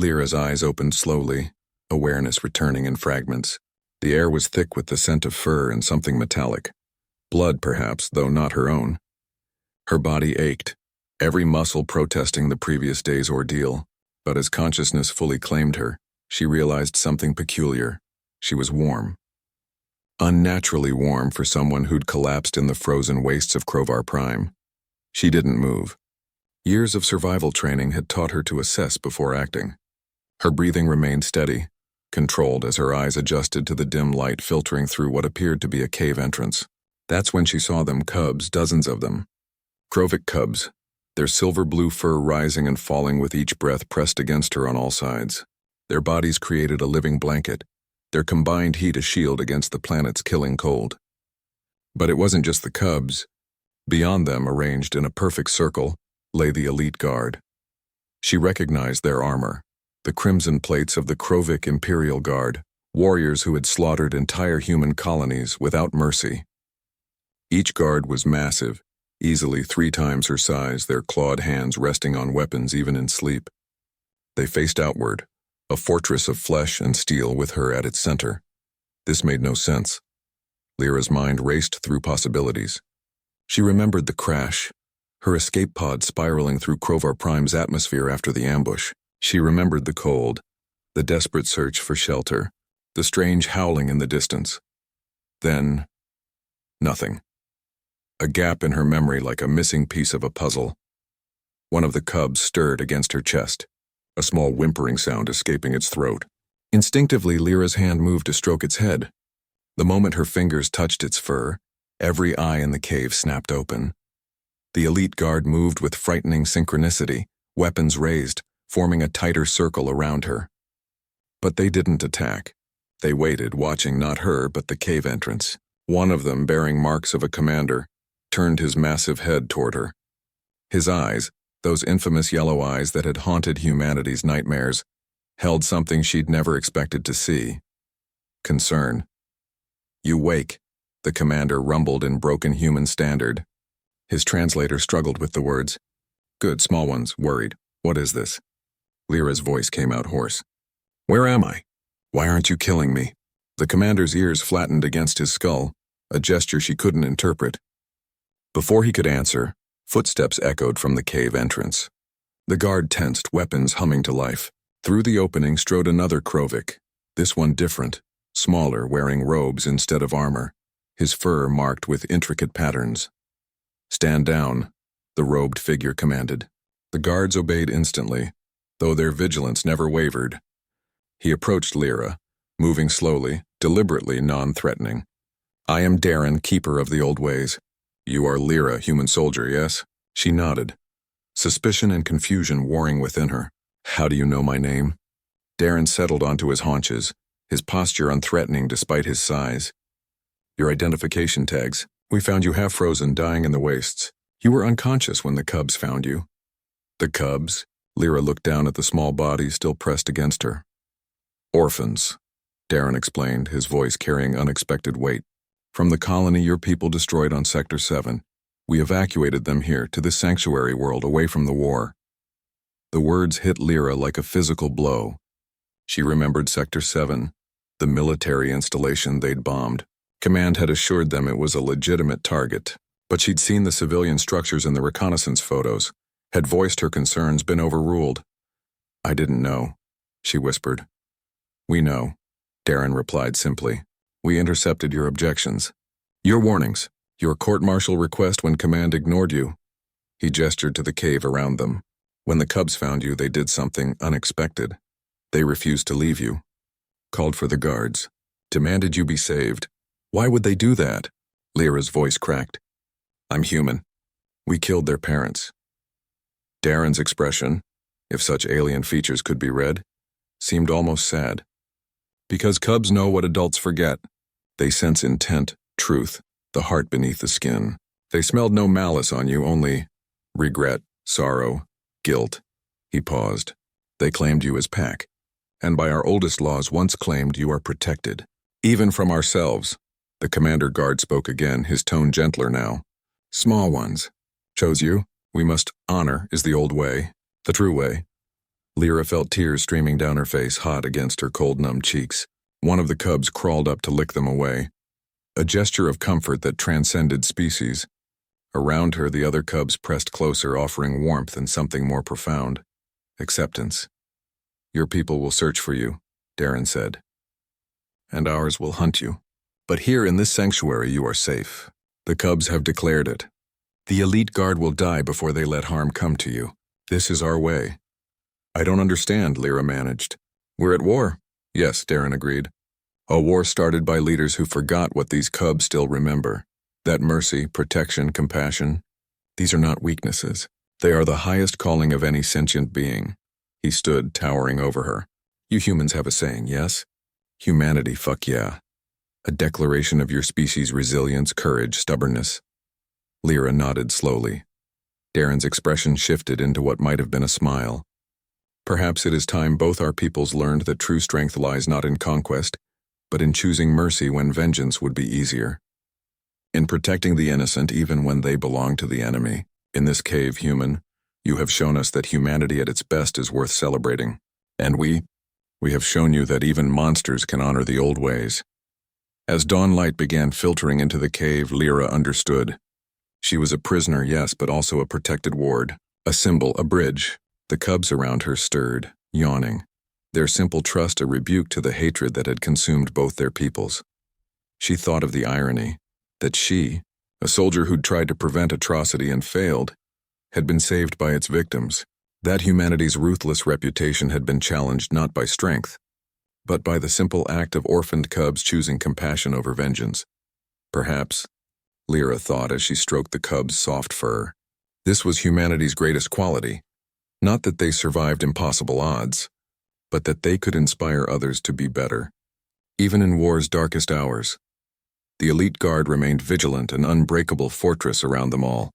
Lyra's eyes opened slowly, awareness returning in fragments. The air was thick with the scent of fur and something metallic. Blood, perhaps, though not her own. Her body ached, every muscle protesting the previous day's ordeal. But as consciousness fully claimed her, she realized something peculiar. She was warm. Unnaturally warm for someone who'd collapsed in the frozen wastes of Crovar Prime. She didn't move. Years of survival training had taught her to assess before acting. Her breathing remained steady, controlled as her eyes adjusted to the dim light filtering through what appeared to be a cave entrance. That's when she saw them cubs, dozens of them. Krovic cubs, their silver-blue fur rising and falling with each breath pressed against her on all sides. Their bodies created a living blanket, their combined heat a shield against the planet's killing cold. But it wasn't just the cubs. Beyond them, arranged in a perfect circle, lay the elite guard. She recognized their armor, the crimson plates of the Krovic Imperial Guard, warriors who had slaughtered entire human colonies without mercy. Each guard was massive, easily 3 times her size, their clawed hands resting on weapons even in sleep. They faced outward, a fortress of flesh and steel with her at its center. This made no sense. Lyra's mind raced through possibilities. She remembered the crash, her escape pod spiraling through Crovar Prime's atmosphere after the ambush. She remembered the cold, the desperate search for shelter, the strange howling in the distance. Then, nothing. A gap in her memory like a missing piece of a puzzle. One of the cubs stirred against her chest, a small whimpering sound escaping its throat. Instinctively, Lyra's hand moved to stroke its head. The moment her fingers touched its fur, every eye in the cave snapped open. The elite guard moved with frightening synchronicity, weapons raised, forming a tighter circle around her. But they didn't attack. They waited, watching not her but the cave entrance. One of them, bearing marks of a commander, turned his massive head toward her. His eyes, those infamous yellow eyes that had haunted humanity's nightmares, held something she'd never expected to see. Concern. "You wake," the commander rumbled in broken human standard. His translator struggled with the words. "Good, small ones, worried. What is this?" Lyra's voice came out hoarse. "Where am I? Why aren't you killing me?" The commander's ears flattened against his skull, a gesture she couldn't interpret. Before he could answer, footsteps echoed from the cave entrance. The guard tensed, weapons humming to life. Through the opening strode another Krovic, this one different, smaller, wearing robes instead of armor, his fur marked with intricate patterns. "Stand down," the robed figure commanded. The guards obeyed instantly, though their vigilance never wavered. He approached Lyra, moving slowly, deliberately non-threatening. "I am Darren, keeper of the old ways. You are Lyra, human soldier, yes?" She nodded, suspicion and confusion warring within her. "How do you know my name?" Darren settled onto his haunches, his posture unthreatening despite his size. "Your identification tags. We found you half frozen, dying in the wastes. You were unconscious when the cubs found you." "The cubs?" Lyra looked down at the small body still pressed against her. "Orphans," Darren explained, his voice carrying unexpected weight. "From the colony your people destroyed on Sector 7. We evacuated them here to this sanctuary world away from the war." The words hit Lyra like a physical blow. She remembered Sector 7, the military installation they'd bombed. Command had assured them it was a legitimate target, but she'd seen the civilian structures in the reconnaissance photos, had voiced her concerns, been overruled. "I didn't know," she whispered. "We know," Darren replied simply. "We intercepted your objections. Your warnings, your court-martial request when command ignored you." He gestured to the cave around them. "When the cubs found you, they did something unexpected. They refused to leave you. Called for the guards. Demanded you be saved. Why would they do that?" Lyra's voice cracked. "I'm human. We killed their parents." Darren's expression, if such alien features could be read, seemed almost sad. "Because cubs know what adults forget. They sense intent, truth, the heart beneath the skin. They smelled no malice on you, only regret, sorrow, guilt." He paused. "They claimed you as pack, and by our oldest laws once claimed you are protected. Even from ourselves." The commander guard spoke again, his tone gentler now. "Small ones. Chose you. We must honor is the old way, the true way." Lyra felt tears streaming down her face, hot against her cold, numb cheeks. One of the cubs crawled up to lick them away, a gesture of comfort that transcended species. Around her, the other cubs pressed closer, offering warmth and something more profound: acceptance. "Your people will search for you," Darren said. "And ours will hunt you. But here in this sanctuary you are safe. The cubs have declared it. The elite guard will die before they let harm come to you. This is our way." "I don't understand," Lyra managed. "We're at war." "Yes," Darren agreed. "A war started by leaders who forgot what these cubs still remember. That mercy, protection, compassion, these are not weaknesses. They are the highest calling of any sentient being." He stood, towering over her. "You humans have a saying, yes? Humanity, fuck yeah. A declaration of your species' resilience, courage, stubbornness." Lyra nodded slowly. Darren's expression shifted into what might have been a smile. "Perhaps it is time both our peoples learned that true strength lies not in conquest, but in choosing mercy when vengeance would be easier. In protecting the innocent even when they belong to the enemy. In this cave, human, you have shown us that humanity at its best is worth celebrating. And we have shown you that even monsters can honor the old ways." As dawn light began filtering into the cave, Lyra understood. She was a prisoner, yes, but also a protected ward, a symbol, a bridge. The cubs around her stirred, yawning, their simple trust a rebuke to the hatred that had consumed both their peoples. She thought of the irony, that she, a soldier who'd tried to prevent atrocity and failed, had been saved by its victims. That humanity's ruthless reputation had been challenged not by strength, but by the simple act of orphaned cubs choosing compassion over vengeance. Perhaps, Lyra thought as she stroked the cubs' soft fur, this was humanity's greatest quality. Not that they survived impossible odds, but that they could inspire others to be better. Even in war's darkest hours, the elite guard remained vigilant, an unbreakable fortress around them all.